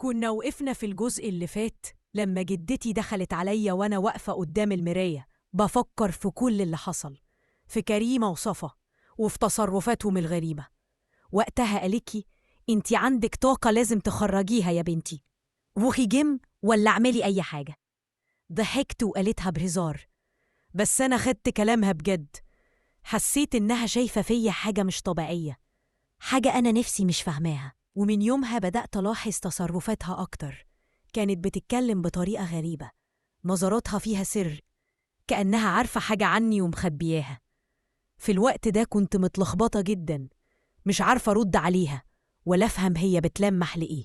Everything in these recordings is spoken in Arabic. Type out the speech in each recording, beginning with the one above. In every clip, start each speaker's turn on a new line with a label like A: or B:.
A: كنا وقفنا في الجزء اللي فات لما جدتي دخلت عليا وأنا واقفة قدام المراية بفكر في كل اللي حصل، في كريمة وصفا وفي تصرفاتهم الغريبة. وقتها قالتلي انتي عندك طاقة لازم تخرجيها يا بنتي، روحي جيم ولا اعملي أي حاجة. ضحكت وقالتها بهزار، بس أنا خدت كلامها بجد. حسيت إنها شايفة فيا حاجة مش طبيعية، حاجة أنا نفسي مش فاهماها. ومن يومها بدأت ألاحظ تصرفاتها أكتر. كانت بتتكلم بطريقة غريبة، نظراتها فيها سر، كأنها عارفة حاجة عني ومخبياها. في الوقت ده كنت متلخبطة جدا، مش عارفة أرد عليها ولا أفهم هي بتلمح لإيه.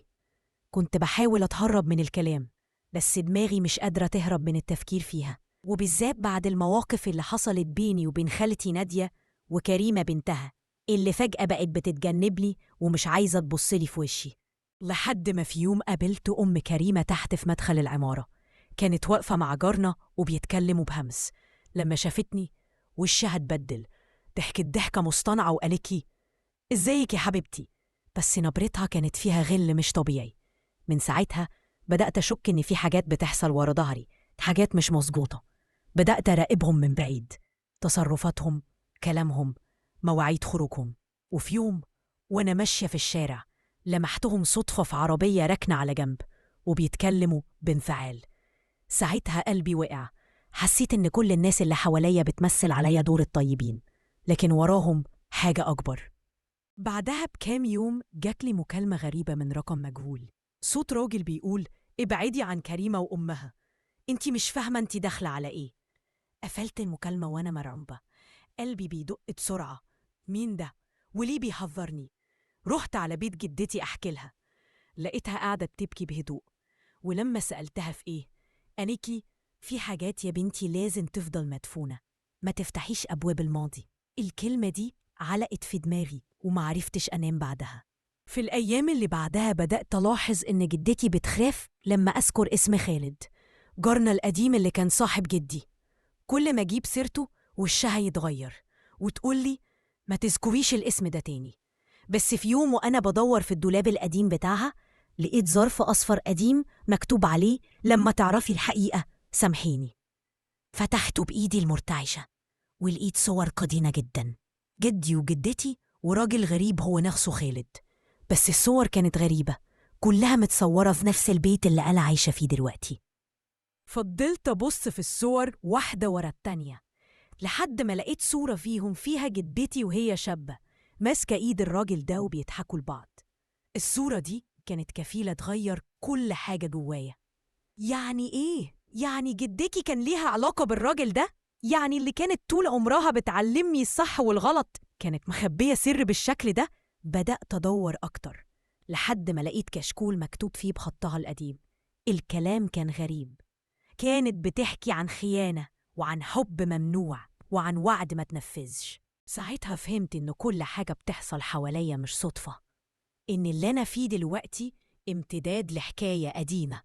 A: كنت بحاول أتهرب من الكلام، بس دماغي مش قادرة تهرب من التفكير فيها، وبالذات بعد المواقف اللي حصلت بيني وبين خالتي نادية وكريمة بنتها، اللي فجأة بقت بتتجنبني ومش عايزة تبصلي في وشي. لحد ما في يوم قابلت أم كريمة تحت في مدخل العمارة، كانت واقفة مع جارنا وبيتكلموا بهمس. لما شافتني وشها اتبدل، ضحكت ضحكة مصطنعة وقالت لي ازيك يا حبيبتي، بس نبرتها كانت فيها غل مش طبيعي. من ساعتها بدأت أشك إن في حاجات بتحصل ورا ظهري، حاجات مش مظبوطة. بدأت أراقبهم من بعيد، تصرفاتهم، كلامهم، مواعيد خروجهم. وفي يوم وأنا ماشية في الشارع لمحتهم صدفة في عربية راكنة على جنب وبيتكلموا بانفعال. ساعتها قلبي وقع، حسيت إن كل الناس اللي حواليا بتمثل عليا دور الطيبين، لكن وراهم حاجة أكبر. بعدها بكام يوم جاتلي مكالمة غريبة من رقم مجهول، صوت راجل بيقول ابعدي عن كريمة وأمها، انتي مش فاهمة انتي داخلة على ايه. قفلت المكالمة وأنا مرعوبة، قلبي بيدق بسرعة. مين ده؟ وليه بيحذرني؟ رحت على بيت جدتي أحكي لها، لقيتها قاعدة بتبكي بهدوء. ولما سألتها في ايه، قالتلي في حاجات يا بنتي لازم تفضل مدفونة، ما تفتحيش أبواب الماضي. الكلمة دي علقت في دماغي ومعرفتش أنام بعدها. في الأيام اللي بعدها بدأت ألاحظ إن جدتي بتخاف لما أذكر اسم خالد، جارنا القديم اللي كان صاحب جدي. كل ما أجيب سيرته وشها يتغير وتقولي ما تذكريش الاسم ده تاني. بس في يوم وأنا بدور في الدولاب القديم بتاعها لقيت ظرف أصفر قديم مكتوب عليه لما تعرفي الحقيقة سامحيني. فتحته بإيدي المرتعشة ولقيت صور قديمة جدا، جدي وجدتي وراجل غريب هو نفسه خالد. بس الصور كانت غريبة، كلها متصورة في نفس البيت اللي أنا عايشة فيه دلوقتي. فضلت أبص في الصور واحدة ورا التانية لحد ما لقيت صورة فيهم فيها جدتي وهي شابة ماسكة إيد الراجل ده وبيضحكوا لبعض. الصورة دي كانت كفيلة تغير كل حاجة جوايا. يعني إيه؟ يعني جدتي كان ليها علاقة بالراجل ده؟ يعني اللي كانت طول عمرها بتعلمني الصح والغلط كانت مخبية سر بالشكل ده؟ بدأت أدور أكتر لحد ما لقيت كشكول مكتوب فيه بخطها القديم. الكلام كان غريب، كانت بتحكي عن خيانة وعن حب ممنوع وعن وعد ما تنفذش. ساعتها فهمت إن كل حاجة بتحصل حواليا مش صدفة، إن اللي أنا فيه دلوقتي امتداد لحكاية قديمة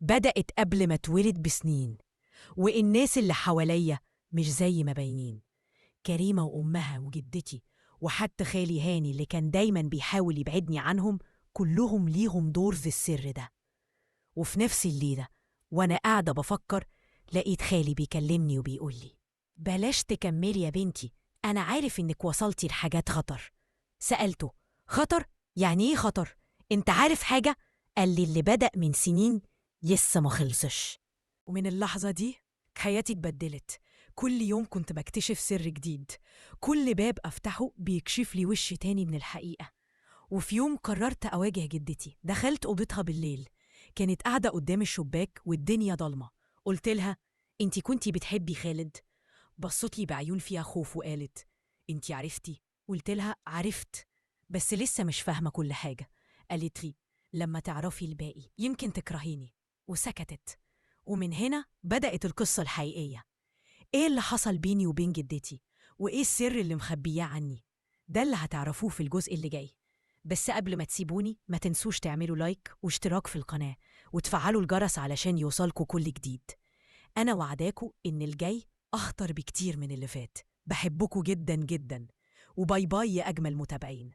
A: بدأت قبل ما اتولد بسنين. والناس اللي حواليا مش زي ما باينين، كريمة وأمها وجدتي وحتى خالي هاني اللي كان دايما بيحاول يبعدني عنهم، كلهم ليهم دور في السر ده. وفي نفس الليلة وأنا قاعدة بفكر لقيت خالي بيكلمني وبيقولي بلاش تكملي يا بنتي، أنا عارف إنك وصلتي لحاجات خطر. سألته خطر؟ يعني إيه خطر؟ أنت عارف حاجة؟ قال لي اللي بدأ من سنين لسه ما خلصش. ومن اللحظة دي حياتي اتبدلت. كل يوم كنت بكتشف سر جديد، كل باب أفتحه بيكشف لي وش تاني من الحقيقة. وفي يوم قررت أواجه جدتي، دخلت أوضتها بالليل، كانت قاعدة قدام الشباك والدنيا ضلمة. قلت لها انتي كنتي بتحبي خالد؟ بصت لي بعيون فيها خوف وقالت انتي عرفتي؟ قلت لها عرفت، بس لسه مش فاهمة كل حاجة. قالت لي لما تعرفي الباقي يمكن تكرهيني. وسكتت. ومن هنا بدأت القصة الحقيقية، ايه اللي حصل بيني وبين جدتي وايه السر اللي مخبياه عني. ده اللي هتعرفوه في الجزء اللي جاي. بس قبل ما تسيبوني ما تنسوش تعملوا لايك واشتراك في القناة وتفعلوا الجرس علشان يوصلكوا كل جديد. أنا وعداكوا إن الجاي أخطر بكتير من اللي فات. بحبكوا جدا جدا، وباي باي يا أجمل متابعين.